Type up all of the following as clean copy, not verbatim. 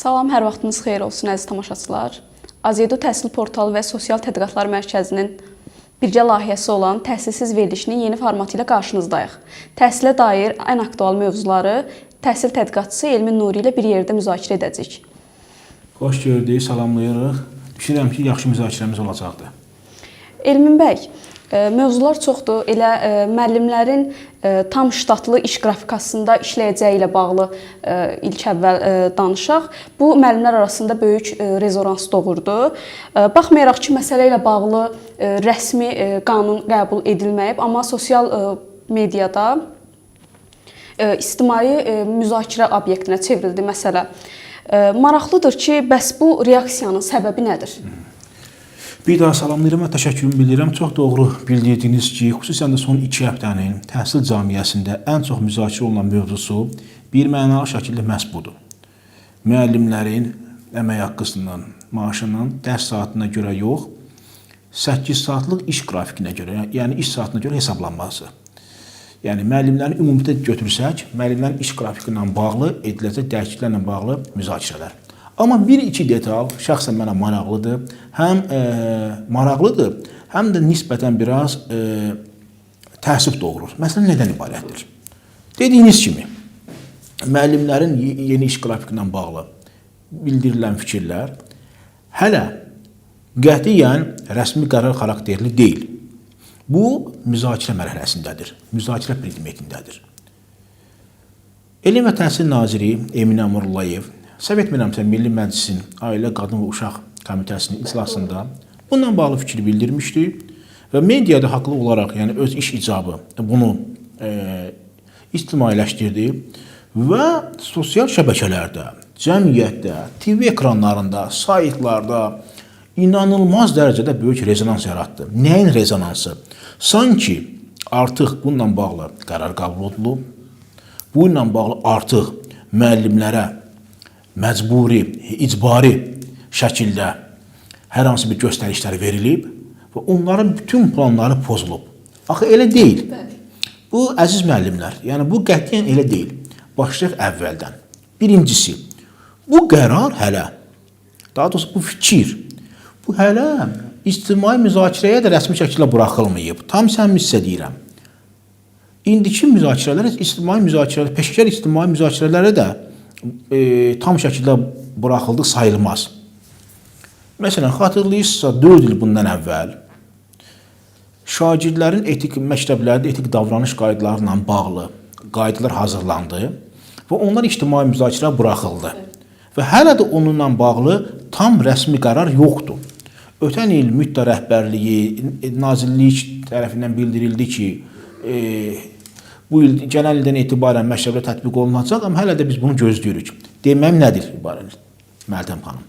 Salam, hər vaxtınız xeyir olsun əziz tamaşaçılar. Azedo Təhsil Portalı və Sosial Tədqiqatlar Mərkəzinin birgə layihəsi olan Təhsilsiz verilişinin yeni formatı ilə qarşınızdayıq. Təhsilə dair ən aktual mövzuları təhsil tədqiqatçısı Elmin Nuri ilə bir yerdə müzakirə edəcəyik. Xoş gördük, salamlayırıq. Düşünürəm ki, yaxşı müzakirəmiz olacaqdır. Elmin bəy, mövzular çoxdur. Elə müəllimlərin tam ştatlı iş qrafikasında işləyəcəyi ilə bağlı ilk əvvəl danışaq. Bu müəllimlər arasında böyük rezonans doğurdu. Baxmayaraq ki, məsələ ilə bağlı rəsmi qanun qəbul edilməyib, amma sosial mediada ictimai müzakirə obyektinə çevrildi məsələ. Maraqlıdır ki, bəs bu reaksiyanın səbəbi nədir? Bir daha salamlayıram və təşəkkürümü bildirirəm. Çox doğru bildirdiniz ki, xüsusən də son 2 həftənin təhsil cəmiyyəsində ən çox müzakirə olunan mövzusu bir mənalı şəkildə məhz budur. Müəllimlərin əmək haqqısının, maaşının dərs saatına görə yox, 8 saatlıq iş qrafikinə görə, yəni iş saatına görə hesablanması. Yəni müəllimlərin ümumiyyətlə götürsək, müəllimlərin iş qrafiki ilə bağlı ediləcək dəyişikliklərlə bağlı müzakirələr. Amma bir-iki detal şəxsən mənə maraqlıdır. Həm maraqlıdır, həm də nisbətən biraz təəssüf doğurur. Məsələn, nədən ibarətdir? Dediyiniz kimi, müəllimlərin yeni iş qrafiki ilə bağlı bildirilən fikirlər hələ qətiyyən rəsmi qərar xarakterli deyil. Bu, müzakirə mərhələsindədir, müzakirə predmetindədir. Elm və Təhsil Naziri Emin Əmrullayev, səhv etmirəmsə, Milli Məclisin Ailə, Qadın və Uşaq Komitəsinin iclasında bununla bağlı fikir bildirmişdi və mediada haqlı olaraq, yəni öz iş icabı bunu ictimailəşdirdi və sosial şəbəkələrdə, cəmiyyətdə, TV ekranlarında, saytlarda inanılmaz dərəcədə böyük rezonans yaratdı. Nəyin rezonansı? Sanki artıq bununla bağlı qərar qəbul edilib, bununla bağlı artıq müəllimlərə məcburi, icbari şəkildə hər hansı bir göstərişlər verilib və onların bütün planları pozulub. Axı elə deyil. Bu, əziz müəllimlər, yəni bu qətiyyən elə deyil. Başlayaq əvvəldən. Birincisi, bu qərar hələ, daha doğrusu bu fikir, bu hələ ictimai müzakirəyə də rəsmi şəkildə buraxılmayıb. Tam səmimi deyirəm. İndiki müzakirələr, ictimai müzakirələr, peşəkar ictimai müzakirələrə də tam şəkildə buraxıldı sayılmaz. Məsələn, xatırlayırsınızsa 4 il bundan əvvəl şagirdlərin etik məktəblərdə etik davranış qaydaları ilə bağlı qaydalar hazırlandı və onlar ictimai müzakirəyə buraxıldı. Və hələ də onunla bağlı tam rəsmi qərar yoxdur. Ötən il müddət rəhbərliyi, nazirlik tərəfindən bildirildi ki, bu il gələn ildən etibarən məktəbdə tətbiq olunacaq, amma hələ də biz bunu gözləyirik. Deməm nədir ibarət Məldəm xanım?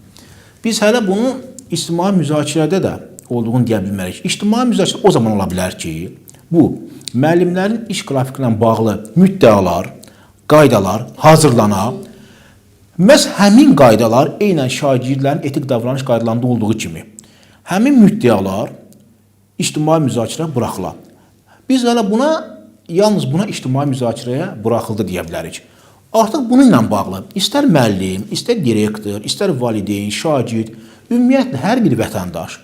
Biz hələ bunu ictimai müzakirədə də olduğunu deyə bilmərik. İctimai müzakirə o zaman ola bilər ki, bu müəllimlərin iş qrafiki ilə bağlı müddəalar, qaydalar hazırlana, məhz həmin qaydalar eynən şagirdlərin etik davranış qaydalarında olduğu kimi həmin müddəalar ictimai müzakirəyə buraxıla. Biz hələ yalnız buna ictimai müzakirəyə buraxıldı deyə bilərik. Artıq bununla bağlı istər müəllim, istər direktor, istər valideyn, şagird, ümumiyyətlə hər bir vətəndaş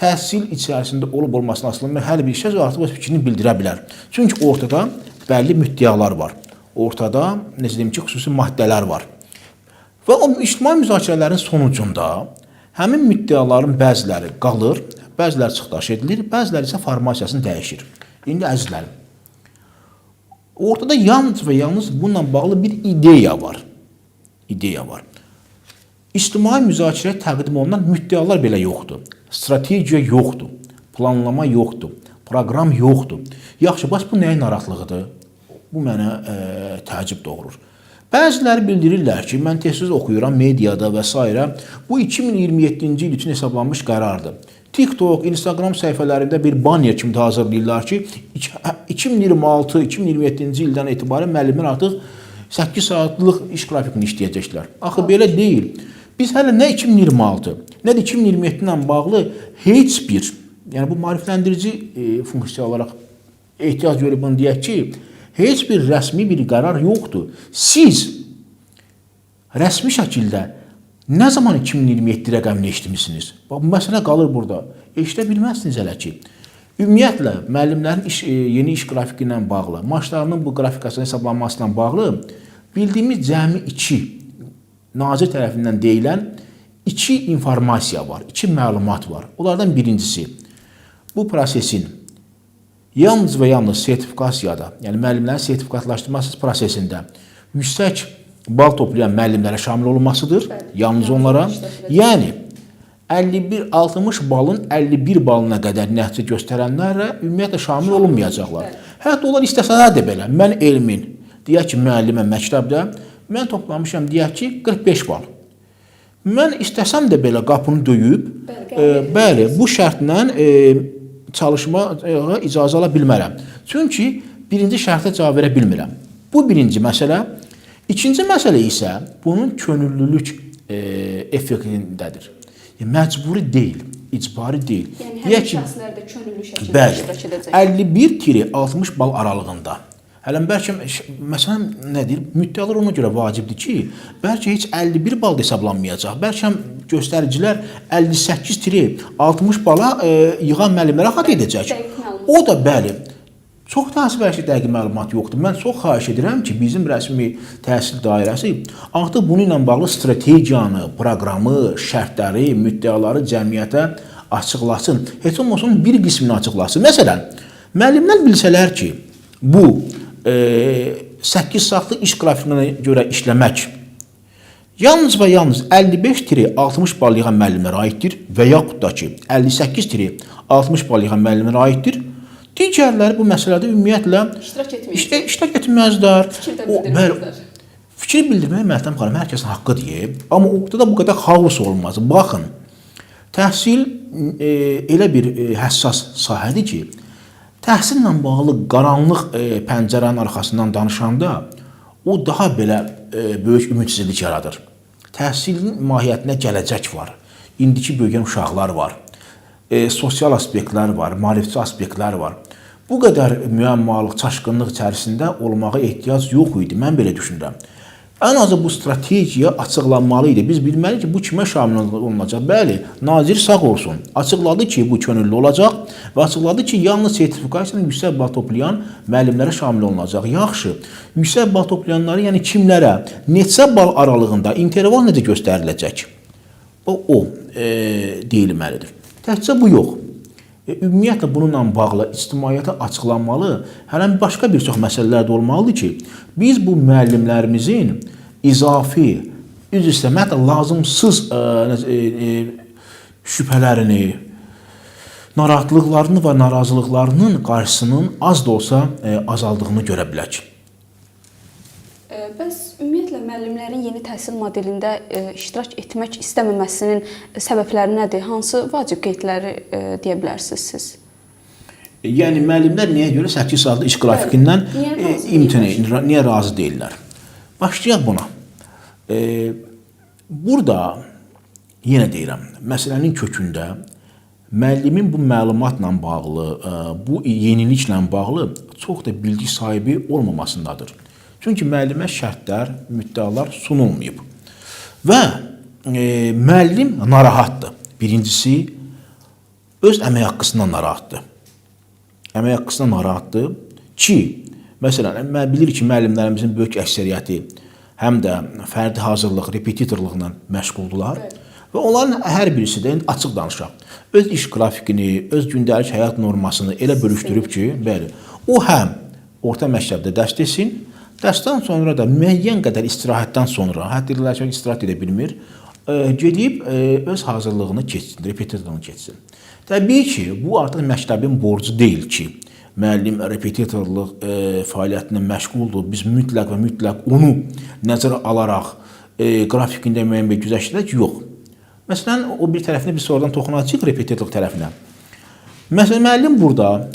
təhsil içərisində olub-olmasına asılı hər bir şəxs artıq öz fikrini bildirə bilər. Çünki ortada bəlli müddəalar var. Ortada, necə deyim ki, xüsusi maddələr var. Və o ictimai müzakirələrin sonucunda həmin müddəaların bəziləri qalır, bəziləri çıxdaş edilir, bəziləri isə formasiyasını dəyişir. İndi əzizlərim, ortada yalnız və yalnız bununla bağlı bir ideya var. İctimai müzakirəyə təqdim olunan müddəalar belə yoxdur. Strategiya yoxdur, planlama yoxdur, proqram yoxdur. Yaxşı, bax bu nəyin narahatlığıdır? Bu mənə təəccüb doğurur. Bəziləri bildirirlər ki, mən tez-tez oxuyuram mediada və s. Bu 2027-ci il üçün hesablanmış qərardır. TikTok, Instagram səhifələrində bir banner kimi hazırlayırlar ki, 2026-2027-ci ildən etibarən müəllimlər artıq 8 saatlıq iş qrafikini işləyəcəklər. Axı belə deyil. Biz hələ nə 2026, nə də 2027 ilə bağlı heç bir, yəni bu maarifləndirici funksiya olaraq ehtiyac görüb bunu deyək ki, heç bir rəsmi bir qərar yoxdur. Siz rəsmi şəkildə Nə zaman 2027 rəqəmini eşitmisiniz? Bax, bu məsələ qalır burada. Eşidə bilməzsiniz hələ ki. Ümumiyyətlə, müəllimlərin yeni iş qrafiki ilə bağlı, maaşlarının bu qrafikasının hesablanması ilə bağlı bildiyimiz cəmi 2 nazir tərəfindən deyilən 2 informasiya var, 2 məlumat var. Onlardan birincisi, bu prosesin yalnız və yalnız sertifikasiyada, yəni müəllimlərin sertifikatlaşdırması prosesində yüksək bal toplayan müəllimlərə şamil olunmasıdır, yalnız onlara. Yəni, 60 balın 51 balına qədər nəticə göstərənlərə ümumiyyətlə şamil olunmayacaqlar. Hətta onlar istəsələr də belə, mən elmin, deyək ki, müəllimə məktəbdə, mən toplamışam, deyək ki, 45 bal. Mən istəsəm də belə qapını döyüb, bəli, bu şərtlə çalışmağa icazə ala bilmərəm. Çünki birinci şərtə cavab verə bilmirəm. Bu birinci məsələ. İkinci məsələ isə bunun könüllülük effektindədir. Məcburi deyil, icbari deyil. Yəni, həmin şəxslər də könüllü şəkildə iştirak edəcək. 51-60 bal aralığında. Hələ bəlkə, məsələn, nədir? Müddəalar ona görə vacibdir ki, bəlkə heç 51 bal da hesablanmayacaq. Bəlkə göstəricilər 58-60 bala yığan müəllimlərə xat edəcək. O da, bəli, çox təəssüf dəqiq məlumat yoxdur. Mən çox xahiş edirəm ki, bizim rəsmi təhsil dairəsi artıq bununla bağlı strategiyanı, proqramı, şərtləri, müddəaları cəmiyyətə açıqlasın. Heç olmasın bir qismini açıqlasın. Məsələn, müəllimlər bilsələr ki, bu 8 saatlı iş qrafikinə görə işləmək yalnız və yalnız 55-60 bal yığan müəllimlərə aiddir və yaxud da ki, 58-60 bal yığan müəllimlərə aiddir. Digərləri bu məsələdə ümumiyyətlə iştirak etməzlər. Fikir bildirməyə Məltəm xanım hər kəsin haqqıdır. Amma ortada bu qədər xaos olmaz. Baxın, təhsil elə bir həssas sahədir ki, təhsillə bağlı qaranlıq pəncərənin arxasından danışanda o daha belə böyük ümidsizlik yaradır. Təhsilin mahiyyətinə gələcək var. İndiki böyüyən uşaqlar var. Sosial aspektlər var, maarifçi aspektlər var. Bu qədər müəmmalıq, çaşqınlıq içərisində olmağa ehtiyac yox idi, mən belə düşünürəm. Ən azı bu strategiya açıqlanmalı idi. Biz bilməliyik ki, bu kimə şamil olunacaq? Bəli, nazir sağ olsun. Açıqladı ki, bu könüllü olacaq və açıqladı ki, yalnız sertifikasiyasını yüksək bal toplayan müəllimlərə şamil olunacaq. Yaxşı, yüksək bal toplayanları, yəni kimlərə, neçə bal aralığında interval necə göstəriləcək? O deyilməlidir. Təkcə bu yox. Ümumiyyətlə bununla bağlı ictimaiyyətə açıqlanmalı, hələn başqa bir çox məsələlər də olmalıdır ki, biz bu müəllimlərimizin izafi, üzr istəmə, hətta lazımsız şübhələrini, narahatlıqlarını və narazılıqlarının qarşısının az da olsa azaldığını görə bilək. Bəs ümumiyyətlə müəllimlərin yeni təhsil modelində iştirak etmək istəməməsinin səbəbləri nədir? Hansı vacib qeydləri deyə bilərsiniz siz? Yəni müəllimlər niyə görə 8 saatlı iş qrafikindən niyə razı deyirlər? Başlayaq buna. Burada yenə deyirəm, məsələnin kökündə müəllimin bu məlumatla bağlı, bu yeniliklə bağlı çox da bilgi sahibi olmamasındadır. Çünki müəllimə şərtlər, müddəalar sunulmayıb. Və müəllim narahatdır. Birincisi, öz əmək haqqısından narahatdır. Əmək haqqısından narahatdır ki, məsələn, bilir ki, müəllimlərimizin böyük əksəriyyəti həm də fərdi hazırlıq, repetitorluqla məşğuldular. Və onların hər birisi də açıq danışaq. Öz iş qrafikini, öz gündəlik həyat normasını elə bölüşdürüb ki, bəli, o həm orta məktəbdə dərs desin, dərsdən sonra da müəyyən qədər istirahətdən sonra, hətta deyirlər ki, istirahət edə bilmir, gedib öz hazırlığını keçsin, repetitorluğunu keçsin. Təbii ki, bu artıq məktəbin borcu deyil ki, müəllim repetitorluq fəaliyyətinə məşğuldur, biz mütləq və mütləq onu nəzərə alaraq qrafikində müəyyən bir güzəştdirək, yox. Məsələn, o bir tərəfinə biz sonradan toxunacaq repetitorluq tərəfinə. Məsələn, müəllim burada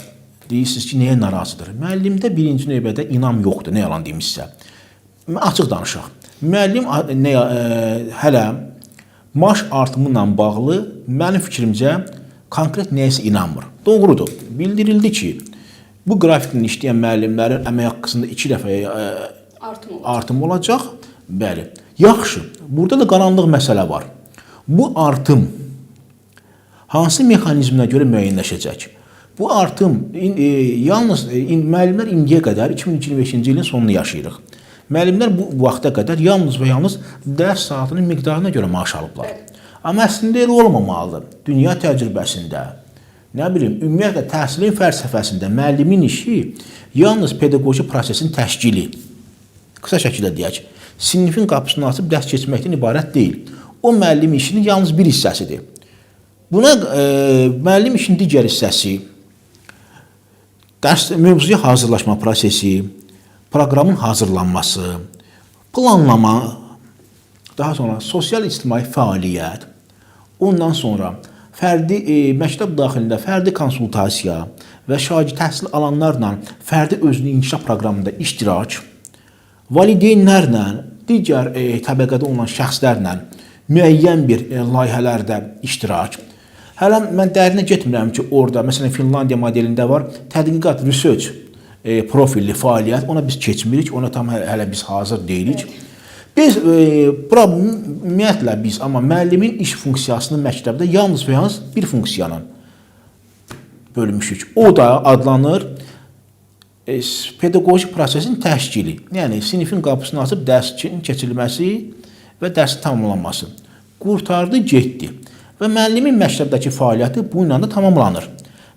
deyirsiniz ki, nəyə narazıdır? Müəllimdə birinci növbədə inam yoxdur, nə yalan deyim sizə. Açıq danışaq. Müəllim hələ maaş artımı ilə bağlı mənim fikrimcə konkret nəyəsə inanmır. Doğrudur. Bildirildi ki, bu qrafiklə işləyən müəllimlərin əmək haqqısında 2 dəfə artım olacaq. Bəli. Yaxşı, burada da qaranlıq məsələ var. Bu artım hansı mexanizminə görə müəyyənləşəcək? Bu artım yalnız müəllimlər indiyə qədər 2025-ci ilin sonunu yaşayırıq. Müəllimlər bu vaxta qədər yalnız və yalnız dərs saatının miqdarına görə maaş alıblar. Amma əslində elə olmamalıdır. Dünya təcrübəsində, nə bilim, ümumiyyətlə təhsilin fəlsəfəsində müəllimin işi yalnız pedaqoji prosesin təşkili. Qısa şəkildə deyək, sinifin qapısını açıb dərs keçməkdən ibarət deyil. O müəllim işinin yalnız bir hissəsidir. Buna müəllim işinin digər hissəsi dərs mövzuya hazırlaşma prosesi, proqramın hazırlanması, planlama, daha sonra sosial-ictimai fəaliyyət, ondan sonra fərdi məktəb daxilində fərdi konsultasiya və şagird təhsil alanlarla fərdi özünü inkişaf proqramında iştirak, valideynlərlə, digər təbəqədə olan şəxslərlə müəyyən bir layihələrdə iştirak. Hələ mən dərinə getmirəm ki, orada, məsələn, Finlandiya modelində var, tədqiqat, research profilli fəaliyyət, ona biz keçmirik, ona tam hələ biz hazır deyilik. Biz, ümumiyyətlə biz, amma müəllimin iş funksiyasını məktəbdə yalnız və yalnız bir funksiyanın bölmüşük. O da adlanır pedaqoji prosesin təşkili, yəni sinifin qapısını açıb dərsin keçirilməsi və dərsin tamamlanması. Qurtardı, getdi. Və müəllimin məktəbdəki fəaliyyəti bu ilə də tamamlanır.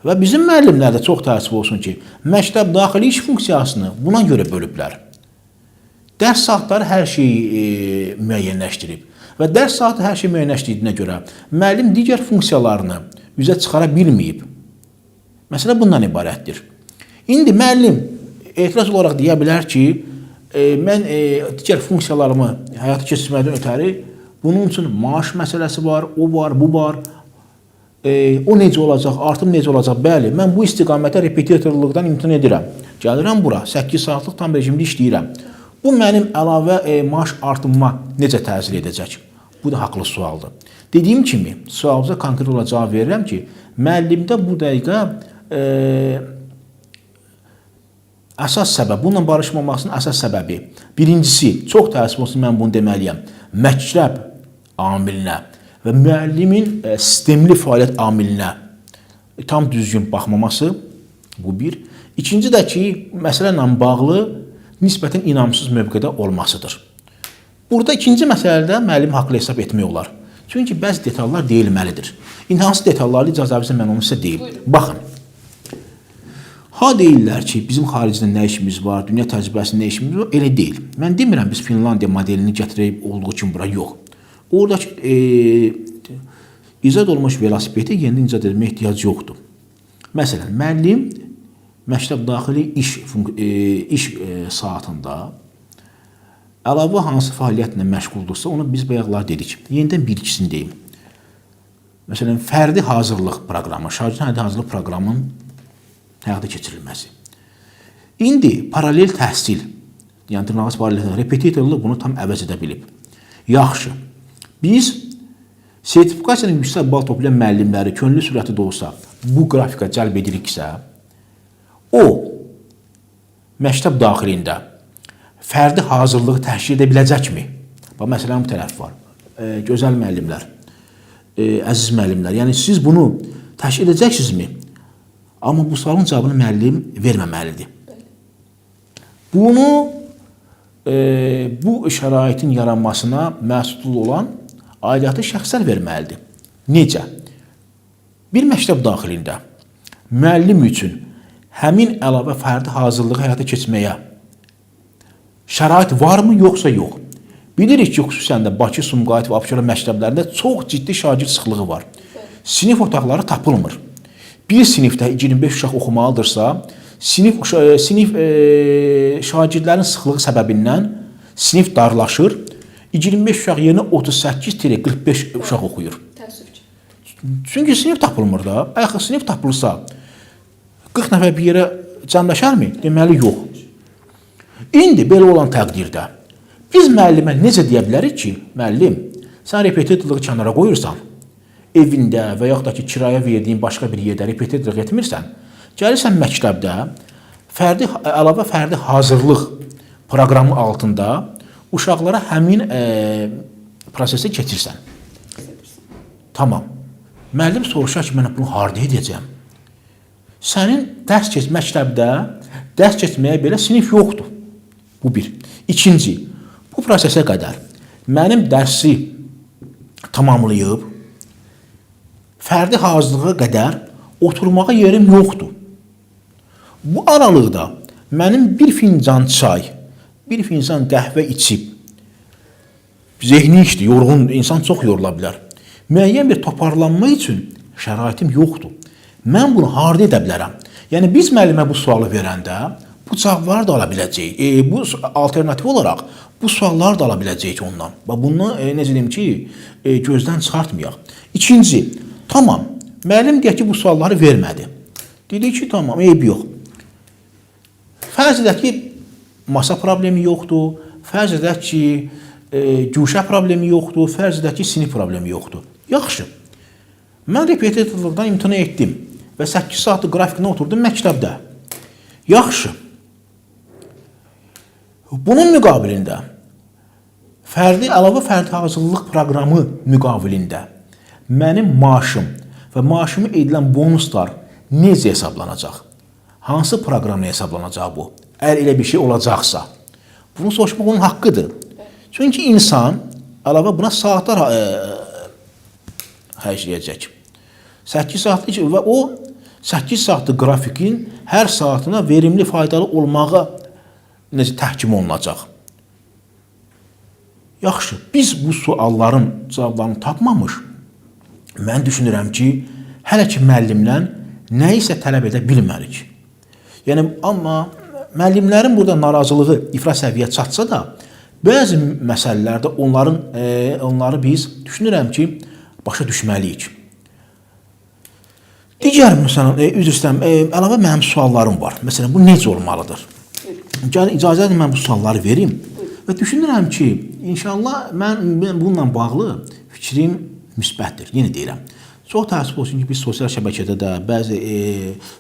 Və bizim müəllimlər də çox təəssüf olsun ki, məktəb daxili iş funksiyasını buna görə bölüblər. Dərs saatları hər şeyi müəyyənləşdirib. Və dərs saatı hər şey müəyyənləşdirdiyinə görə müəllim digər funksiyalarını üzə çıxara bilməyib. Məsələ bundan ibarətdir. İndi müəllim etiraz olaraq deyə bilər ki, mən digər funksiyalarımı həyata keçirməkdən ötəri bunun üçün maaş məsələsi var, o var, bu var. O necə olacaq, artım necə olacaq? Bəli, mən bu istiqamətə repetitorluqdan imtina edirəm. Gəlirəm bura, 8 saatlıq tam rejimdə işləyirəm. Bu mənim əlavə maaş artımıma necə təsir edəcək? Bu da haqlı sualdır. Dediyim kimi, sualınıza konkret olaraq cavab verirəm ki, müəllimdə bu dəqiqə əsas səbəb, bununla barışmamasının əsas səbəbi, birincisi, çox təəssüf olsun mən bunu deməliyəm, məktəb amilinə və müəllimin sistemli fəaliyyət amilinə tam düzgün baxmaması, bu bir. İkinci də ki, məsələ ilə bağlı nisbətən inamsız mövqedə olmasıdır. Burada ikinci məsələdə müəllim haqlı hesab etmək olar. Çünki bəzi detallar deyilməlidir. İndi hansı detallarla icazə versə mən onu sizə deyim. Baxın. Ha deyirlər ki, bizim xaricdə nə işimiz var, dünya təcrübəsində nə işimiz var, elə deyil. Mən demirəm biz Finlandiya modelini gətirib olduğu kimi bura yox. Oradakı icad olmuş velosipedi yeni icad etmə ehtiyac yoxdur. Məsələn, müəllim məktəb daxili iş saatında əlavə hansı fəaliyyətlə məşğuldursa, onu biz bayaqlar dedik. Yenidən bir ikisini deyim. Məsələn, fərdi hazırlıq proqramı, şagirdin fərdi hazırlıq proqramının həyata keçirilməsi. İndi paralel təhsil, yəni dırnaqarası paralel repetitorluq bunu tam əvəz edə bilib. Yaxşı, biz sertifikasiyanın yüksək bal toplayan müəllimləri könüllü sürəti də olsa bu qrafika cəlb ediriksə, o məktəb daxilində fərdi hazırlığı təşkil edə biləcəkmi? Məsələn, bu tərəf var. Gözəl müəllimlər, əziz müəllimlər, yəni siz bunu təşkil edəcəksinizmi? Amma bu sualın cavabını müəllim verməməlidir. Bunu bu şəraitin yaranmasına məsul olan aidiyyatı şəxslər verməlidir. Necə? Bir məktəb daxilində müəllim üçün həmin əlavə fərdi hazırlığı həyata keçməyə şərait varmı, yoxsa yox? Bilirik ki, xüsusən də Bakı, Sumqayıt və Abşeron məktəblərində çox ciddi şagird sıxlığı var. Sinif otaqları tapılmır. Bir sinifdə 25 uşaq oxumalıdırsa, sinif şagirdlərin sıxlığı səbəbindən sinif darlaşır. 25 uşaq yerinə 38-45 uşaq oxuyur. Çünki sinif tapılmır da. Əgər sinif tapılırsa, 40 nəfər bir yerə cəmləşərmi? Deməli, yox. İndi belə olan təqdirdə biz müəllimə necə deyə bilərik ki, müəllim, sən repetitorluğu kənara qoyursan, evində və yaxud da ki, kiraya verdiyin başqa bir yerdə repetitorluq etmirsən, gəlirsən məktəbdə əlavə fərdi hazırlıq proqramı altında uşaqlara həmin prosesi keçirsən. Tamam. Müəllim soruşar ki, mən bunu harda edəcəm? Sənin məktəbdə dərs keçməyə belə sinif yoxdur. Bu bir. İkinci, bu prosesə qədər mənim dərsi tamamlayıb, fərdi hazırlığa qədər oturmağa yerim yoxdur. Bu aralıqda mənim bir fincan çay, bir fincan qəhvə içib, zehni işdir, yorğun, insan çox yorula bilər. Müəyyən bir toparlanma üçün şəraitim yoxdur. Mən bunu harda edə bilərəm? Yəni, biz müəllimə bu sualı verəndə, bu cavabları da ala biləcəyik. Bu alternativ olaraq bu sualları da ala biləcəyik ondan. Bunu, necə deyim ki, gözdən çıxartmayaq. İkinci, tamam, müəllim deyək ki, bu sualları vermədi. Dedi ki, tamam, eybi yox. Fərz edək ki, masa problemi yoxdur, fərz edək ki, güşə problemi yoxdur, fərz edək ki, sinif problemi yoxdur. Yaxşı. Mən repetitorluqdan imtina etdim və 8 saatlıq qrafikına oturdum məktəbdə. Yaxşı. Bunun müqabilində əlavə fərdi hazırlıq proqramı müqabilində mənim maaşım və maaşımı edilən bonuslar necə hesablanacaq? Hansı proqramla hesablanacaq bu? Əgər elə bir şey olacaqsa. Bunu soruşmaq onun haqqıdır. Çünki insan əlavə buna saatlar xərcləyəcək. 8 saatlik və o 8 saatlıq qrafikin hər saatına verimli, faydalı olmağa necə təhkim olunacaq. Yaxşı, biz bu sualların cavablarını tapmamış, mən düşünürəm ki, hələ ki müəllimdən nə isə tələb edə bilmərik. Yəni, amma müəllimlərin burada narazılığı ifrat səviyyə çatsa da, bəzi məsələlərdə onları biz düşünürəm ki, başa düşməliyik. Digər, məsələn, üzr istəyirəm, əlavə mənim suallarım var. Məsələn, bu necə olmalıdır? Gəlin, icazə edin, mən bu sualları verim. Və düşünürəm ki, inşallah, mən bununla bağlı fikrim müsbətdir. Yenə deyirəm. Çox təəssüf olsun ki, biz sosial şəbəkədə də bəzi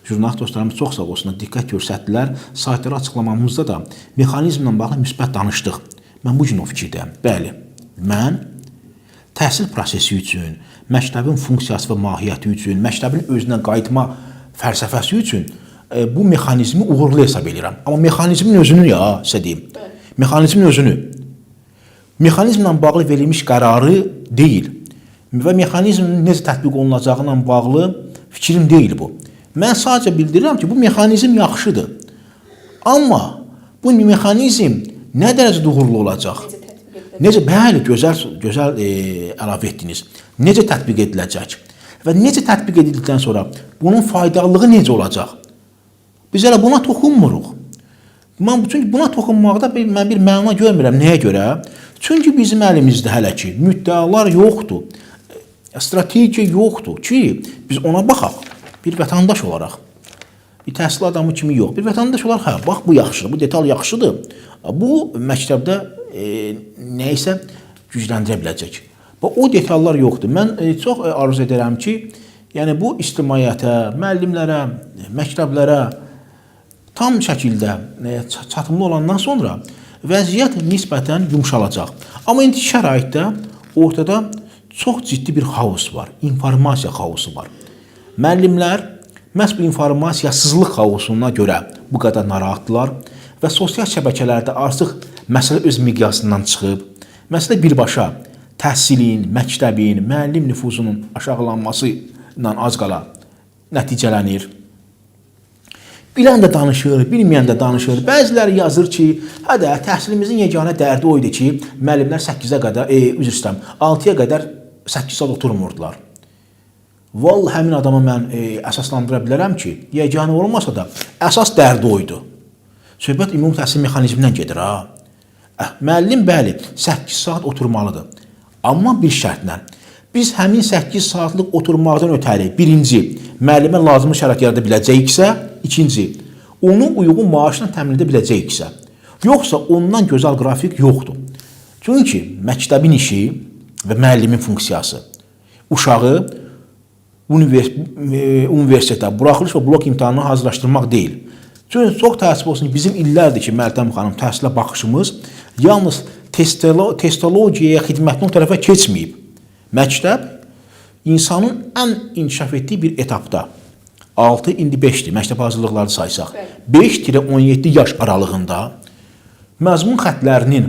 jurnalist dostlarımız çox sağ olsunlar, diqqət göstərdilər. Saytları açıqlamamızda da mexanizmlə bağlı müsbət danışdıq. Mən bu gün o fikirdəyim. Bəli, mən təhsil prosesi üçün, məktəbin funksiyası və mahiyyəti üçün, məktəbin özünə qayıtma fəlsəfəsi üçün bu mexanizmi uğurlu hesab edirəm. Amma mexanizmin özünü sizə deyim. Mexanizmin özünü. Mexanizmlə bağlı verilmiş qərarı deyil. Və mexanizmin necə tətbiq olunacağına bağlı fikrim deyil bu. Mən sadəcə bildirirəm ki, bu mexanizm yaxşıdır. Amma bu mexanizm nə dərəcədə uğurlu olacaq? Necə, bəli, gözəl əlavə etdiniz. Necə tətbiq ediləcək? Və necə tətbiq edildikdən sonra bunun faydalılığı necə olacaq? Biz elə buna toxunmuruq. Çünki buna toxunmaqda mən bir məna görmürəm. Nəyə görə? Çünki bizim əlimizdə hələ ki, müddəalar yoxdur. Strategiya yoxdur ki, biz ona baxaq. Bir vətəndaş olaraq. Bir təhsil adamı kimi yox. Bir vətəndaş olaraq, bax, bu yaxşıdır, bu detal yaxşıdır. Bu məktəbdə nə isə gücləndirə biləcək. O detallar yoxdur. Mən çox arzu edirəm ki, yəni bu ictimaiyyətə, müəllimlərə, məktəblərə tam şəkildə çatımlı olandan sonra vəziyyət nisbətən yumşalacaq. Amma indi şəraitdə ortada çox ciddi bir xaos var, informasiya xaosu var. Müəllimlər məhz bu informasiyasızlıq xaosuna görə bu qədər narahatdılar və sosial şəbəkələrdə artıq məsələ öz miqyasından çıxıb, məsələ birbaşa təhsilin, məktəbin, müəllim nüfuzunun aşağılanması ilə az qala nəticələnir. Bilən də danışır, bilməyən də danışır. Bəziləri yazır ki, təhsilimizin yeganə dərdi o idi ki, müəllimlər 8-ə qədər, 6-ya qədər 8 saat oturmurdular. Vallahi həmin adama mən əsaslandıra bilərəm ki, yeganə olmasa da əsas dərdi o idi. Söhbət ümumi təhsil mexanizmindən gedir. Müəllim, bəli, 8 saat oturmalıdır. Amma bir şərtlə. Biz həmin 8 saatlıq oturmaqdan ötəri, birinci, müəllimə lazımlı şərait yarada biləcəyiksə, ikinci, onu uyğun maaşla təmin edə biləcəyiksə, yoxsa ondan gözəl qrafik yoxdur. Çünki məktəbin işi və müəllimin funksiyası uşağı universitetə, buraxılış və blok imtahanına hazırlaşdırmaq deyil. Çünki çox təəssüf olsun ki, bizim illərdir ki, Məltəm xanım, təhsilə baxışımız yalnız testologiyaya xidmətin o tərəfə keçməyib. Məktəb insanın ən inkişaf etdiyi bir etapda 6, indi 5-dir, məktəb hazırlıqları saysaq. 5-17 yaş aralığında məzmun xətlərinin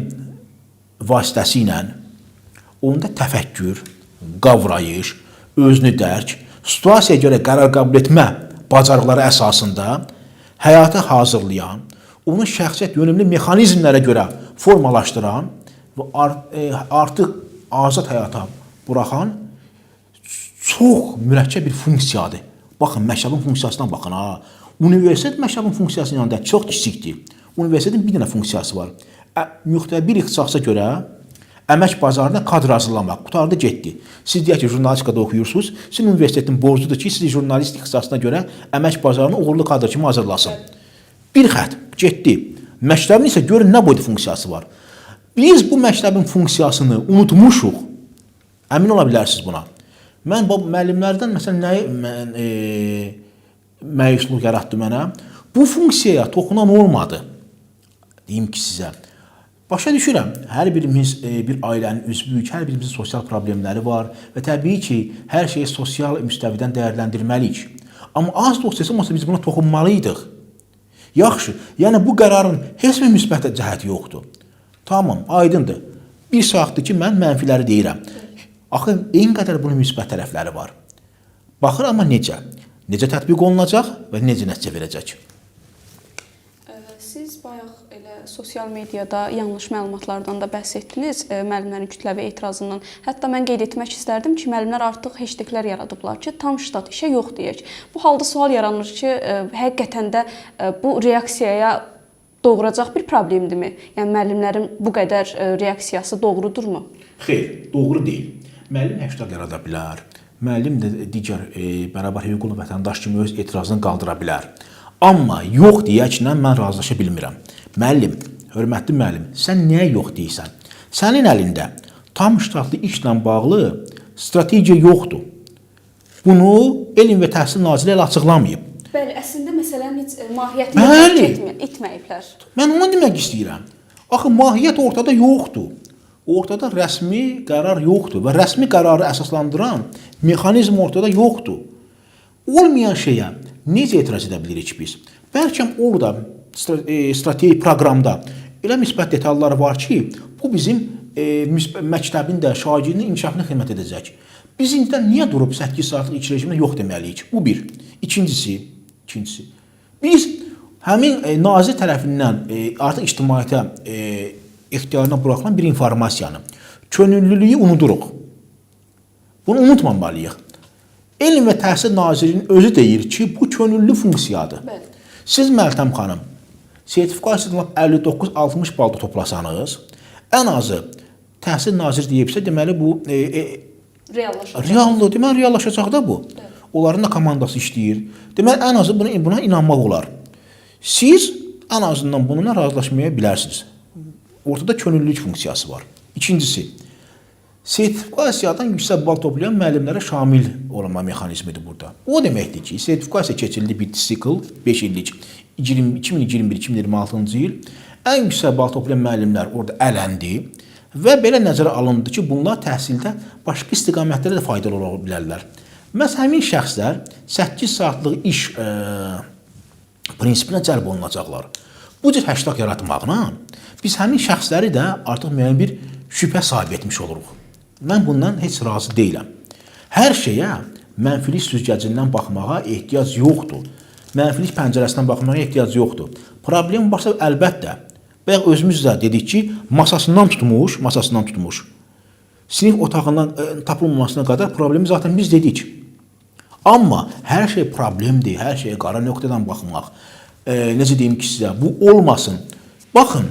vasitəsilə onda təfəkkür, qavrayış, özünü dərk, situasiyaya görə qərar qəbul etmə bacarıqları əsasında həyata hazırlayan, onu şəxsiyyət yönümlü mexanizmlərə görə formalaşdıran və artıq azad həyata buraxan çox mürəkkəb bir funksiyadır. Baxın, məktəbin funksiyasına baxın. Universitet məktəbin funksiyasının yanında çox kiçikdir. Universitetin bir dənə funksiyası var. Müxtəlif ixtisasa görə əmək bazarında kadr hazırlamaq. Qutardı, getdi. Siz deyək ki, jurnalistikada oxuyursunuz. Sizin universitetin borcudur ki, sizi jurnalist ixtisasına görə əmək bazarını uğurlu kadr kimi hazırlasın. Bir xət, getdi. Məktəbin isə görün nə boyda funksiyası var. Biz bu məktəbin funksiyasını unutmuşuq. Əmin ola bilərsiniz buna. Mən müəllimlərdən məsələn nəyi məyusluq yaratdı mənə? Bu funksiyaya toxunan olmadı. Deyim ki sizə. Başa düşürəm, hər birimiz bir ailənin üzvüyük, hər birimizin sosial problemləri var və təbii ki, hər şeyi sosial müstəvidən dəyərləndirməliyik. Amma az da olsa biz buna toxunmalıydıq. Yaxşı, yəni bu qərarın heç bir müsbət cəhəti yoxdur. Tamam, aydındır. Bir saatdır ki, mən mənfiləri deyirəm. Axı, eyni qədər bunun müsbət tərəfləri var. Baxır, amma necə? Necə tətbiq olunacaq və necə nəticə verəcək? Siz bayaq elə sosial mediada yanlış məlumatlardan da bəhs etdiniz, müəllimlərin kütləvi etirazından. Hətta mən qeyd etmək istərdim ki, müəllimlər artıq hashtaglər yaradıblar ki, tam ştat işə yox deyək. Bu halda sual yaranır ki, həqiqətən də bu reaksiyaya doğuracaq bir problemdirmi? Yəni müəllimlərin bu qədər reaksiyası doğrudurmu? Xeyr, doğru deyil. Müəllim hashtag yarada bilər. Müəllim də digər bərabər hüquqlu vətəndaş kimi öz etirazını qaldıra bilər. Amma yox deyəklə mən razılaşa bilmirəm. Müəllim, hörmətli müəllim, sən niyə yox deyirsən? Sənin əlində tam ştatlı işlə bağlı strategiya yoxdur. Bunu Elm və Təhsil Nazirliyi elə açıqlamayıb. Bəli, əslində məsələnin heç mahiyyətini etməyiblər. Mən onu demək istəyirəm. Axı mahiyyət ortada yoxdur. Ortada rəsmi qərar yoxdur və rəsmi qərarı əsaslandıran mexanizm ortada yoxdur. Olmayan şeyə necə etiraz edə bilirik biz? Bəlkə orada strateji proqramda elə müsbət detallar var ki, bu bizim məktəbin də, şagirdin inkişafına xidmət edəcək. Biz indidən niyə durub 8 saatlıq iş rejiminə yox deməliyik? Bu bir. İkincisi, biz həmin nazir tərəfindən artıq ictimaiyyətə ixtiyarına buraxılan bir informasiyanı, könüllülüyü unuduruq. Bunu unutmamalıyıq. Elm və Təhsil Nazirinin özü deyir ki, bu könüllü funksiyadır. Bəli. Siz Məltəm xanım, sertifikasiyadan 59-60 balda toplasanız, ən azı Təhsil Naziri deyibsə, deməli bu reallaşacaq da bu. Bəli. Onların da komandası işləyir. Deməli, ən azı buna inanmaq olar. Siz ən azından bununla razılaşmaya bilərsiniz. Ortada könüllülük funksiyası var. İkincisi, sertifikasiyadan yüksək bal toplayan müəllimlərə şamil olma mexanizmidir burada. O deməkdir ki, sertifikasiya keçirildi bir sikl, 5 illik, 2021-2026-cı il ən yüksək bal toplayan müəllimlər orada ələndi və belə nəzərə alındı ki, bunlar təhsildə başqa istiqamətlərə də faydalı ola bilərlər. Məhz həmin şəxslər 8 saatlıq iş prinsipinə cəlb olunacaqlar. Bu cür hashtag yaratmaqla biz həmin şəxsləri də artıq müəyyən bir şübhə sahib etmiş oluruq. Mən bundan heç razı deyiləm. Hər şeyə mənfilik süzgəcindən baxmağa ehtiyac yoxdur. Mənfilik pəncərəsindən baxmağa ehtiyac yoxdur. Problem varsa əlbəttə. Bayaq özümüz də dedik ki, masasından tutmuş, sinif otağından tapılmamasına qədər problemi zaten biz dedik. Amma hər şey problemdir, hər şeyə qara nöqtədən baxmaq. Necə deyim ki sizə, bu olmasın. Baxın,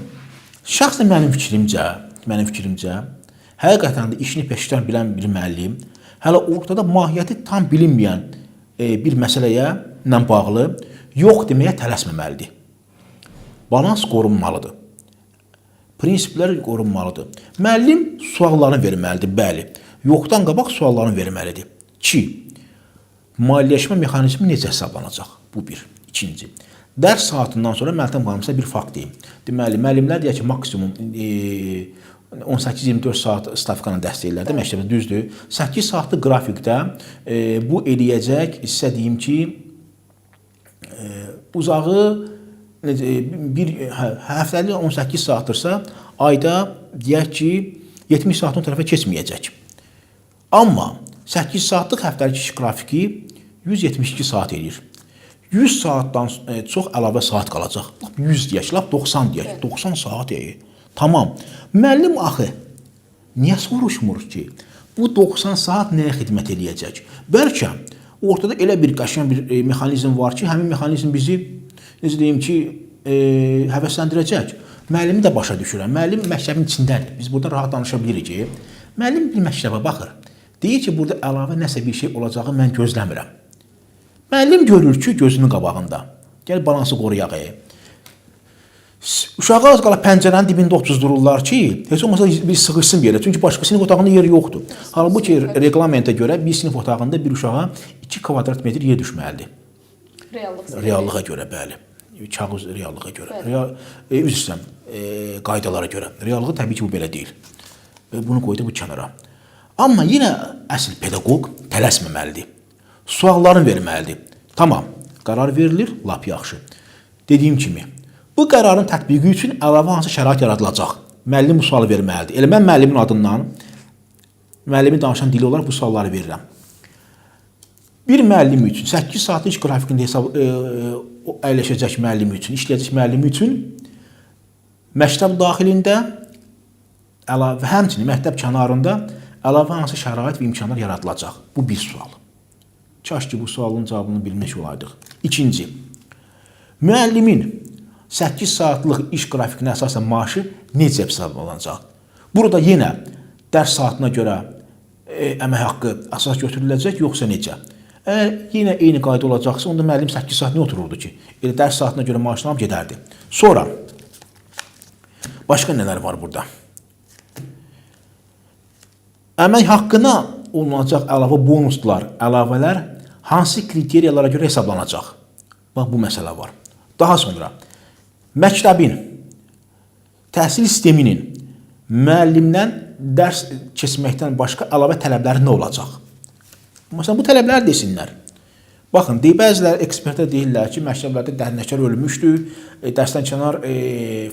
şəxsən mənim fikrimcə, həqiqətən də işini peşəkar bilən bir müəllim, hələ ortada mahiyyəti tam bilinməyən bir məsələyə bağlı yox deməyə tələsməməlidir. Balans qorunmalıdır. Prinsiplər qorunmalıdır. Müəllim suallarını verməlidir, bəli. Yoxdan qabaq suallarını verməlidir. 2. Maliyyələşmə mexanizmi necə hesablanacaq? Bu bir. İkinci. Dərs saatından sonra Məltəm xanımsa bir fakt deyim. Deməli, müəllimlər deyək ki, maksimum 18-24 saat stavkanı dəstəkləyirlər də məktəbdə, düzdür. 8 saatlıq qrafikdə bu eləyəcək, sizə deyim ki, uzağı bir həftəlik 18 saatdırsa, ayda deyək ki, 70 saatın o tərəfə keçməyəcək. Amma 8 saatlıq həftəlik iş qrafiki 172 saat eləyir. 100 saatdan çox əlavə saat qalacaq. 100 deyək, 90 deyək, 90 saat eləyir. Tamam. Müəllim axı niyə soruşmur ki, bu 90 saat nəyə xidmət eləyəcək? Bəlkə ortada elə bir qəşəng bir mexanizm var ki, həmin mexanizm bizi, necə deyim ki, həvəsləndirəcək. Müəllimi də başa düşürəm. Müəllim məktəbin içindədir. Biz burada rahat danışa bilirik ki, müəllim bir məktəbə baxır. Deyir ki, burada əlavə nəsə bir şey olacağı mən gözləmirəm. Müəllim görür ki, gözünün qabağında. Gəl balansı qoruyaq. Uşağı az qala pəncərənin dibində otuzdururlar ki, heç olmasa bir sıxışsın bir yerə. Çünki başqa sinif otağında yer yoxdur. Halbuki reglamentə görə bir sinif otağında bir uşağa 2 kvadrat metr yer düşməlidir. Reallığa görə, bəli. Kağız reallığa görə. Üzr istəyirəm, qaydalara görə. Reallığı təbii ki, bu belə deyil. Bunu qoydu bu kənara. Amma yenə əsl pedaqoq tələsməməlidir. Suallarını verməlidir. Tamam, qərar verilir, lap yaxşı. Dediyim kimi, bu qərarın tətbiqi üçün əlavə hansı şərait yaradılacaq? Müəllim bu sualı verməlidir. Elə mən müəllimin adından, müəllimin danışan dili olaraq bu sualları verirəm. Bir müəllim üçün, 8 saatlıq iş qrafikində əyləşəcək müəllim üçün, işləyəcək müəllim üçün məktəb daxilində və həmçinin məktəb kənarında əlavə hansı şərait və imkanlar yaradılacaq? Bu bir sual. Kaş ki, bu sualın cavabını bilmiş olaydıq. İkinci, müəllimin 8 saatlıq iş qrafikinə əsasən maaşı necə hesablanacaq? Burada yenə dərs saatına görə əmək haqqı əsas götürüləcək, yoxsa necə? Əgər yenə eyni qayda olacaqsa, onda müəllim 8 saat nə otururdu ki? Elə dərs saatına görə maaşlanıb gedərdi. Sonra, başqa nələr var burada? Əmək haqqına olunacaq əlavə bonuslar, əlavələr hansı kriteriyalara görə hesablanacaq? Bax, bu məsələ var. Daha sonra, məktəbin, təhsil sisteminin müəllimdən dərs keçməkdən başqa əlavə tələbləri nə olacaq? Məsələn, bu tələblər desinlər. Baxın, bəzilər ekspertlər deyirlər ki, məktəblərdə dərnəklər ölmüşdür, dərsdən kənar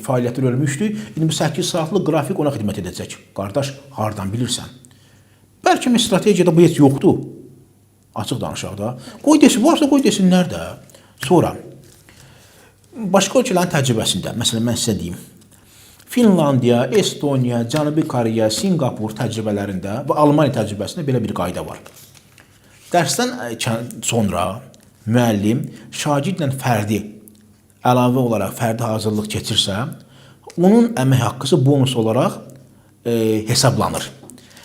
fəaliyyətlər ölmüşdür. İndi bu 8 saatlıq qrafik ona xidmət edəcək. Qardaş, hardan bilirsən? Bəlkə strategiyada bu heç yoxdur. Açıq danışaq da. Qoy desin, varsa qoy desinlər də. Sonra, başqa ölkələrin təcrübəsində, məsələn, mən sizə deyim, Finlandiya, Estoniya, Cənubi Koreya, Singapur təcrübələrində və Almaniya təcrübəsində belə bir qayda var. Dərsdən sonra müəllim şagirdlə fərdi, əlavə olaraq fərdi hazırlıq keçirsə, onun əmək haqqısı bonus olaraq hesablanır.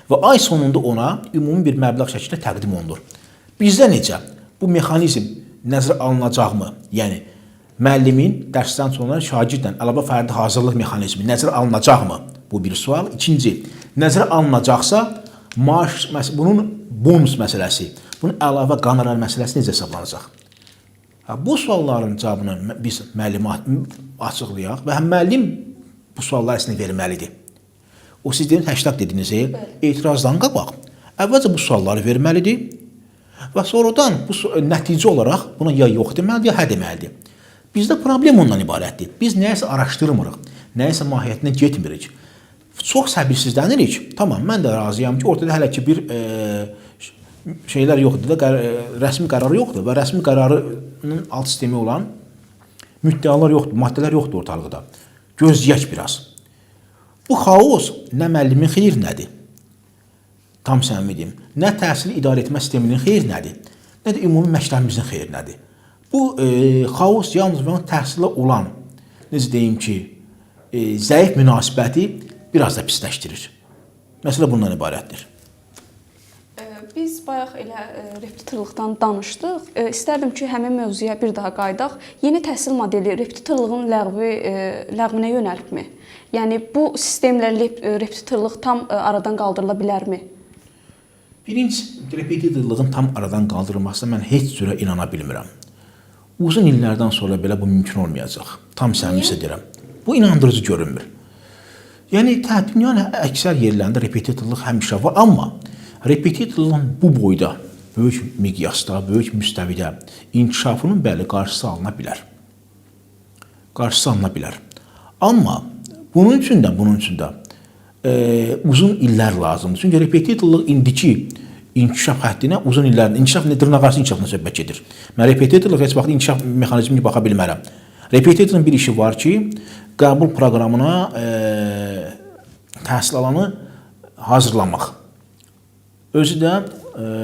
Və ay sonunda ona ümumi bir məbləğ şəklində təqdim olunur. Bizdə necə? Bu mexanizm nəzərə alınacaqmı? Yəni, müəllimin dərsdən sonra şagirdlə əlavə fərdi hazırlıq mexanizmi nəzərə alınacaqmı? Bu bir sual. İkinci, nəzərə alınacaqsa, maaş, bunun bonus məsələsi, bunun əlavə qonorar məsələsi necə hesablanacaq? Bu sualların cavabını biz müəllimə açıqlayaq və həm müəllim bu suallar əslində verməlidir. O siz deyim, həştaq dediniz, etirazdan qabaq, əvvəlcə bu sualları verməlidir və sonradan bu nəticə olaraq buna ya yox deməlidir, ya hə deməlidir. Bizdə problem ondan ibarətdir. Biz nəyəsə araşdırmırıq, nəyəsə mahiyyətinə getmirik. Çox səbirsizlənirik. Tamam, mən də razıyam ki, ortada hələ ki bir şeylər yoxdur da, rəsmi qərar yoxdur və rəsmi qərarının alt sistemi olan müddəalar yoxdur, maddələr yoxdur ortalıqda. Gözləyək biraz. Bu xaos nə müəllimin xeyrinədir, tam səmimi, nə təhsili idarə etmə sisteminin xeyrinədir, nə də ümumi məktəbimizin xeyrinədir. Bu xaos yalnız və təhsilə olan, necə deyim ki, zəif münasibəti biraz da pisləşdirir. Məsələ bundan ibarətdir. Biz bayaq elə repetitorluqdan danışdıq. İstərdim ki, həmin mövzuya bir daha qayıdaq. Yeni təhsil modeli repetitorluğun ləğvinə yönəlibmi? Yəni, bu sistemlə repetitorluq tam aradan qaldırıla bilərmi? Birinci, repetitorluğun tam aradan qaldırılmasına mən heç cürə inana bilmirəm. Uzun illərdən sonra belə bu mümkün olmayacaq. Tam səmimi deyirəm. Bu inandırıcı görünmür. Yəni dünyanın əksər yerlərində repetitorluq həmişə var, amma repetitorluğun bu boyda, böyük miqyasda, böyük müstəvidə inkişafının bəli qarşısı alına bilər. Qarşısı alına bilər. Amma bunun üçün də uzun illər lazımdır. Çünki repetitorluq indiki inkişaf həddinə uzun illərin, inkişaf dırnaqarası inkişafına söhbət gedir. Mən repetitorluq heç vaxt inkişaf mexanizminə baxa bilmərəm. Repetitorun bir işi var ki, qəbul proqramına təhsil alanı hazırlamaq. Özü də,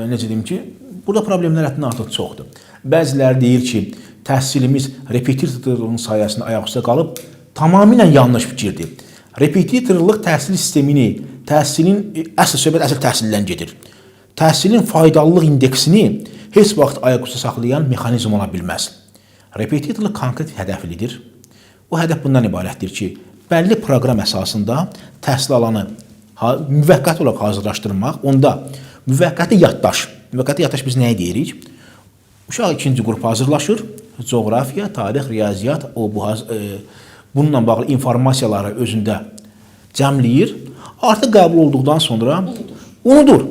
necə deyim ki, burada problemlər həddin artıq çoxdur. Bəziləri deyir ki, təhsilimiz repetitorluğun sayəsində ayaqüstə qalıb, tamamilə yanlış fikirdir. Repetitorluq təhsil sistemini, təhsilin, söhbət əsl təhsildən gedir. Təhsilin faydalılıq indeksini heç vaxt ayaqüstə saxlayan mexanizm ola bilməz. Repetitorluq konkret hədəflidir. Bu hədəf bundan ibarətdir ki, bəlli proqram əsasında təhsil alanı müvəqqəti olaraq hazırlaşdırmaq, onda müvəqqəti yaddaş biz nəyə deyirik? Uşaq ikinci qrup hazırlaşır, coğrafiya, tarix, riyaziyyat, bununla bağlı informasiyaları özündə cəmləyir, artıq qəbul olduqdan sonra unudur.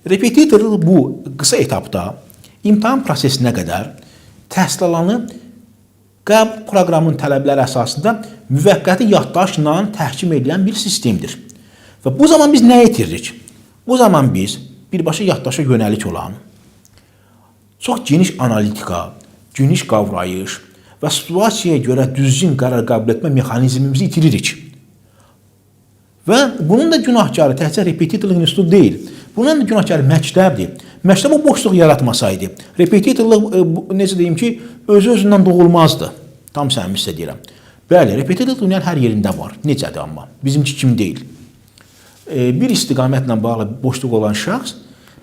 Repetitor bu qısa etapda imtahan prosesinə qədər təhsil alanı qəbul proqramının tələbləri əsasında müvəqqəti yaddaşla təhkim edilən bir sistemdir. Və bu zaman biz nə etiririk? Bu zaman biz birbaşa yaddaşa yönəlik olan, çox geniş analitika, geniş qavrayış və situasiyaya görə düzgün qərar qəbul etmə mexanizmimizi itiririk. Və bunun da günahkarı təhsil repetitorluq institutu deyil. Bunun da günahkarı məktəbdir. Məktəb o boşluq yaratmasaydı, repetitorluq, necə deyim ki, özü-özündən doğulmazdı. Tam səmimi sizə deyirəm. Bəli, repetitorluq dünyanın hər yerində var. Necədir amma? Bizimki kimi deyil. Bir istiqamətlə bağlı boşluq olan şəxs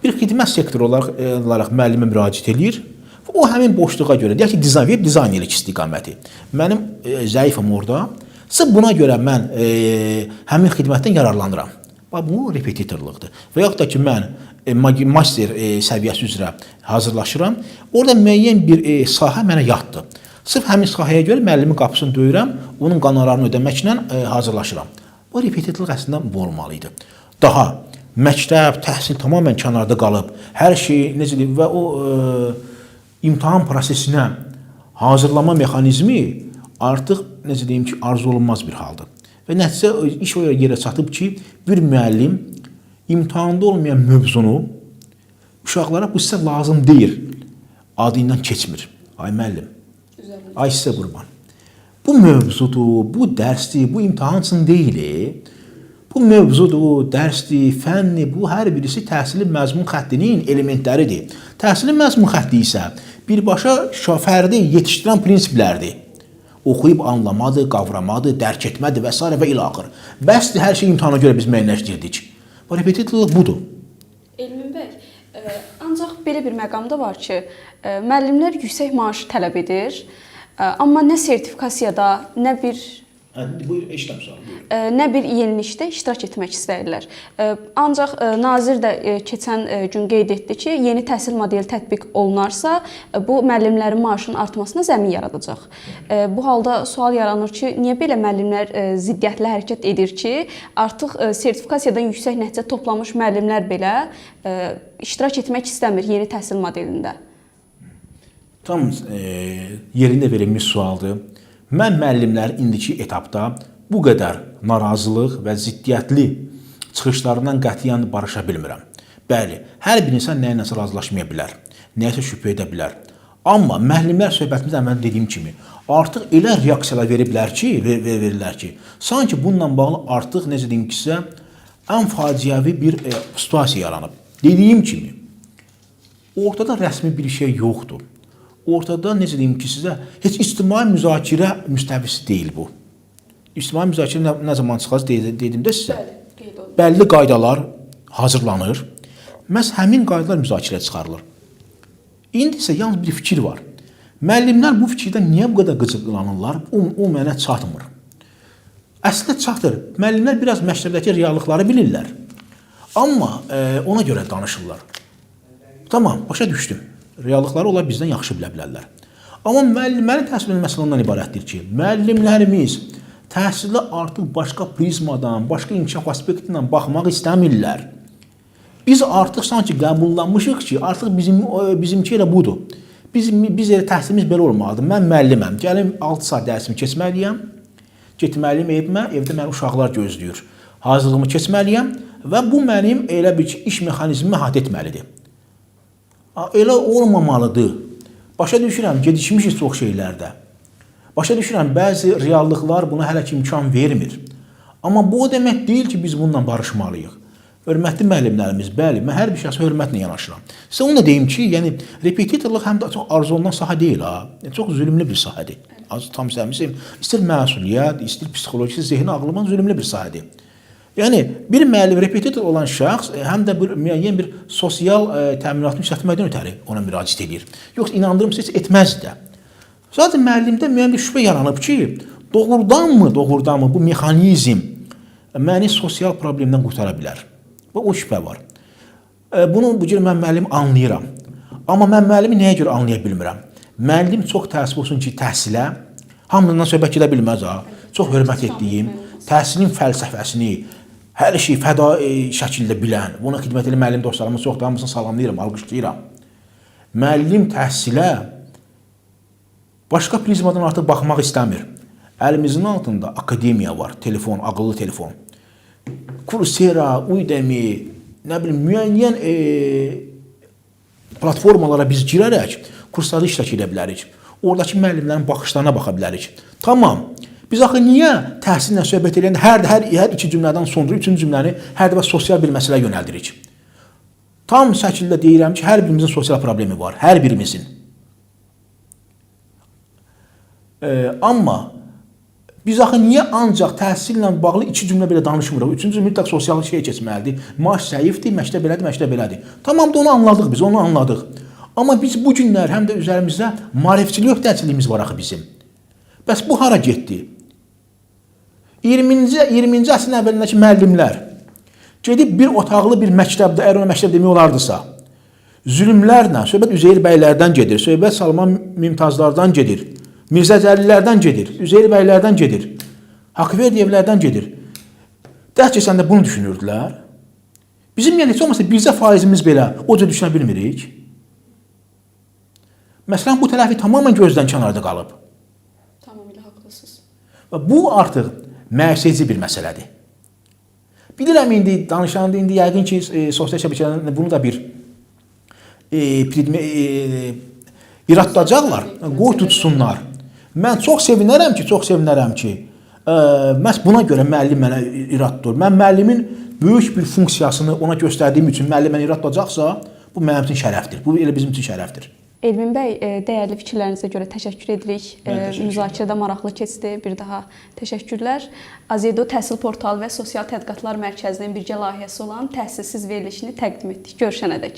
bir xidmət sektoru olaraq müəllimə müraciət edir. O həmin boşluğa görə, deyək ki, web dizaynerlik istiqaməti. Mənim zəifim orada. Sırf buna görə mən həmin xidmətdən yararlanıram. Bu repetitorluqdur. Və yaxud da ki, mən master səviyyəsi üzrə hazırlaşıram. Orada müəyyən bir sahə mənə yaddır. Sırf həmin sahəyə görə müəllimin qapısını döyürəm, onun qanarlarını ödəməklə hazırlaşıram. Bu repetitorluq əslində bu olmalıydı. Daha məktəb, təhsil tamamilə kənarda qalıb, hər şey, necə deyim, və o imtahan prosesinə hazırlama mexanizmi artıq, necə deyim ki, arzu olunmaz bir haldır. Və nəticə iş o yerə çatıb ki, bir müəllim imtahanda olmayan mövzunu uşaqlara bu sizə lazım deyil adından keçmir. Ay müəllim, ay sizə qurban. Bu mövzudur, bu dərsdir, bu imtahan üçün deyil. Bu mövzudur, dərsdir, fənni, bu hər birisi təhsilin məzmun xəttinin elementləridir. Təhsilin məzmun xətti isə birbaşa fərdi yetişdirən prinsiplərdir. Oxuyub anlamadır, qavramadır, dərk etmədir və s. və ilaxır. Bəsdir, hər şey imtahana görə biz müəyyənləşdirdik. Bu repetitorluq budur. Elmin bəy, ancaq belə bir məqamda var ki, müəllimlər yüksək maaş tələb edir, amma nə sertifikasiyada, nə bir yenilikdə iştirak etmək istəyirlər. Ancaq nazir də keçən gün qeyd etdi ki, yeni təhsil modeli tətbiq olunarsa, bu müəllimlərin maaşının artmasına zəmin yaradacaq. Bu halda sual yaranır ki, niyə belə müəllimlər ziddiyyətli hərəkət edir ki, artıq sertifikasiyadan yüksək nəticə toplamış müəllimlər belə iştirak etmək istəmir yeni təhsil modelində? Tam yerində verilmiş sualdır. Mən müəllimlərin indiki etapda bu qədər narazılıq və ziddiyyətli çıxışlarından qətiyyən barışa bilmirəm. Bəli, hər bir insan nəyə nəsə razılaşmaya bilər, nəyəsə şübhə edə bilər. Amma müəllimlər söhbətimizdə əvvəl dediyim kimi artıq elə reaksiyalar verirlər ki, sanki bununla bağlı artıq, necə deyim ki, sizə ən faciəvi bir situasiya yaranıb. Dediyim kimi, ortada rəsmi bir şey yoxdur. Ortada, necə deyim ki, sizə heç ictimai müzakirə müstəvisi deyil bu. İctimai müzakirə nə zaman çıxacaq dedim də sizə. Bəlli qaydalar hazırlanır. Məhz həmin qaydalar müzakirə çıxarılır. İndi isə yalnız bir fikir var. Müəllimlər bu fikirdən niyə bu qədər qıcıqlanırlar? O mənə çatmır. Əslində çatır. Müəllimlər biraz məktəbdəki reallıqları bilirlər. Amma ona görə danışırlar. Tamam, başa düşdüm. Reallıqları onlar bizdən yaxşı bilə bilərlər. Amma müəllimlərin təhsil edilməsi ondan ibarətdir ki, müəllimlərimiz təhsilə artıq başqa prizmadan, başqa inkişaf aspektindən baxmaq istəmirlər. Biz artıq sanki qəbullanmışıq ki, artıq bizimki elə budur. Biz elə təhsilimiz belə olmalıdır. Mən müəlliməm, gəlim 6 saat dərsimi keçməliyəm, getməliyim evimə, evdə məni uşaqlar gözləyir. Hazırlığımı keçməliyəm və bu mənim elə bir iş mexanizmimi əhatə etməlidir. Elə olmamalıdır. Başa düşürəm, gecikmişik çox şeylərdə. Başa düşürəm, bəzi reallıqlar buna hələ ki imkan vermir. Amma bu o demək deyil ki, biz bununla barışmalıyıq. Hörmətli müəllimlərimiz, bəli, mən hər bir şəxsə hörmətlə yanaşıram. Sizə onu da deyim ki, yəni repetitorluq həm də çox arzu olunan sahə deyil ha. Çox zülmlü bir sahədir. Tam səmsim, istər məsuliyyət, istər psixoloji, zehni ağlıman zülmlü bir sahədir. Yəni bir müəllim, repetitor olan şəxs həm də bir müəyyən bir sosial təminatını işlətməkdən ötəri ona müraciət edir. Yoxsa inandırım heç etməz də. Sadəcə müəllimdə müəyyən bir şübhə yaranıb ki, doğrudanmı bu mexanizm məni sosial problemdən qurtara bilər. Və o şübhə var. Bunu bu cür mən müəllimi anlayıram. Amma mən müəllimi nəyə görə anlaya bilmirəm? Müəllim çox təəssüf olsun ki, təhsilə hamından söhbət gedə bilməz ha. Çox hörmət etdiyim, təhsilin fəlsəfəsini, hər şeyi fəda şəkildə bilən, buna xidmət edən müəllim dostlarımın çox da hamısını salamlayıram, alqışlayıram. Müəllim təhsilə başqa prizmadan artıq baxmaq istəmir. Əlimizin altında akademiya var, telefon, ağıllı telefon. Coursera, Udemy, nə bilim, müəyyən platformalara biz girərək kursları iştirak edə bilərik. Oradakı müəllimlərin baxışlarına baxa bilərik. Tamam. Biz axı niyə təhsillə söhbət edəndə hər iki cümlədən sonra üçüncü cümləni hər dəfə sosial bir məsələ yönəldirik? Tam şəkildə deyirəm ki, hər birimizin sosial problemi var. Hər birimizin. Amma biz axı niyə ancaq təhsillə bağlı iki cümlə belə danışmırıq? Üçüncü mütləq sosial şeyə keçməlidir. Maaş zəifdir, məktəb belədir, məktəb belədir. Tamam da onu anladıq biz, onu anladıq. Amma biz bu günlər həm də üzərimizdə maarifçilik öhdəçiliyimiz var axı bizim. Bəs bu hara getdi? 20-ci əsrin əvvəlindəki müəllimlər gedib bir otaqlı bir məktəbdə, əgər ona məktəb demək olardısa, zülmlərlə, söhbət Üzeyir bəylərdən gedir, söhbət Salman Mümtazlardan gedir. Mirzə Cəlillərdən gedir, Üzeyir bəylərdən gedir, Haqverdiyevlərdən gedir. Dərs keçəndə bunu düşünürdülər. Bizim yəni heç olmasa bizdə faizimiz belə, o cür düşünə bilmirik. Məsələn, bu tərəfi tamamilə gözdən kənarda qalıb. Tamamilə haqlısınız. Və bu artıq məşəci bir məsələdir. Bilirəm indi, danışanda indi yəqin ki, sosial şəbəkələrdə bunu da bir iradlayacaqlar, qoy tutsunlar. Mən çox sevinərəm ki, məhz buna görə müəllim mənə irad tutur. Mən müəllimin böyük bir funksiyasını ona göstərdiyim üçün müəllim mənə iradlayacaqsa, bu mənim üçün şərəfdir. Bu elə bizim üçün şərəfdir. Elvin bəy, dəyərli fikirlərinizə görə təşəkkür edirik. Müzakirədə maraqlı keçdi. Bir daha təşəkkürlər. Azedo Təhsil Portalı və Sosial Tədqiqatlar Mərkəzinin birgə layihəsi olan təhsilsiz verilişini təqdim etdik. Görüşənədək.